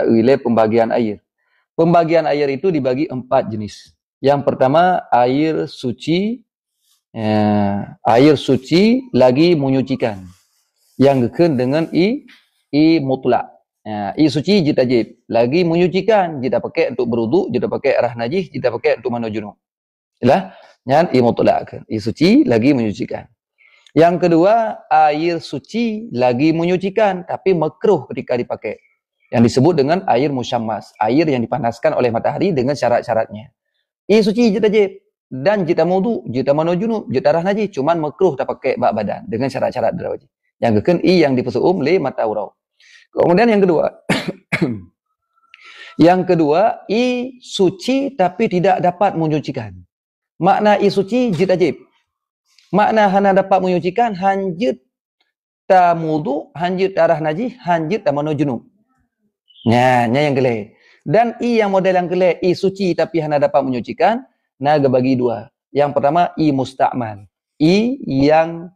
ile pembagian air. Pembagian air itu dibagi 4 jenis. Yang pertama air suci lagi menyucikan. Yang kedua dengan i mutlak. I suci jita tajib, lagi menyucikan, jita pakai untuk berwuduk, jita pakai arah najis, jita pakai untuk mandi junub. Yalah, nyan i mutlak, i suci lagi menyucikan. Yang kedua, air suci lagi menyucikan tapi makruh ketika dipakai. Yang disebut dengan air musyammas, air yang dipanaskan oleh matahari dengan syarat-syaratnya. I suci jita tajib dan jita wudu, jita mandi junub, jita arah najis, cuman makruh tak pakai bak badan dengan syarat-syarat wajib. Yang kedua i yang dipersuum le mata urau. Kemudian yang kedua i suci tapi tidak dapat menyucikan. Makna i suci jit ajib. Makna hana dapat menyucikan hanjit ta wudu, hanjit arah najis, hanjit ta mandi junub. Nya yang kelih. Dan i yang model yang kelih i suci tapi hana dapat menyucikan, naga bagi dua. Yang pertama i musta'mal. I yang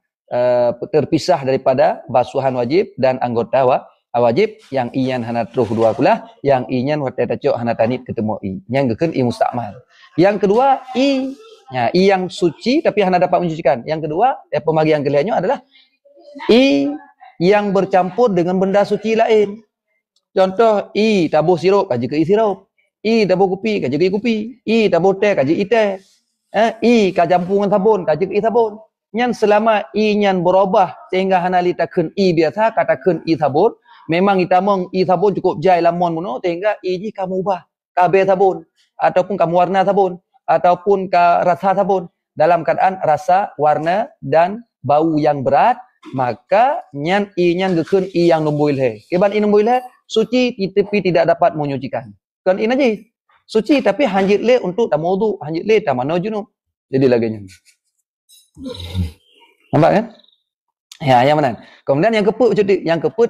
terpisah daripada basuhan wajib dan anggota wajib, yang iyan hana teruh dua pula, yang inyan watai tacuk hana tanit ketemu i. Yang kedua i musta'mal. Yang kedua i yang suci tapi hana dapat menyucikan. Yang kedua pembagian kelihnya adalah i yang bercampur dengan benda suci lain. Contoh i tabur sirup kaji ke i sirup, i tabur kopi kaji ke i kopi, i tabur teh kaji i teh, i campur dengan sabun kaji ke i sabun. Nyan selama i nyan berubah sehingga hana litakeun i biasa katakeun i sabun, memang kita mong i sabun cukup jai lamon muno sehingga i ji kamu ubah kabe sabun ataupun kamu warna sabun ataupun ka rasa sabun dalam keadaan rasa, warna dan bau yang berat, maka nyan i nyan gekeun i yang numbuil he. Keban i numbuil he suci tapi tidak dapat menyucikan. Kan i najis. Suci tapi hanjit le untuk tamudu, hanjit le tamano junub. Jadi laganya. Nampak kan? Ya, yang mana? Kemudian yang keput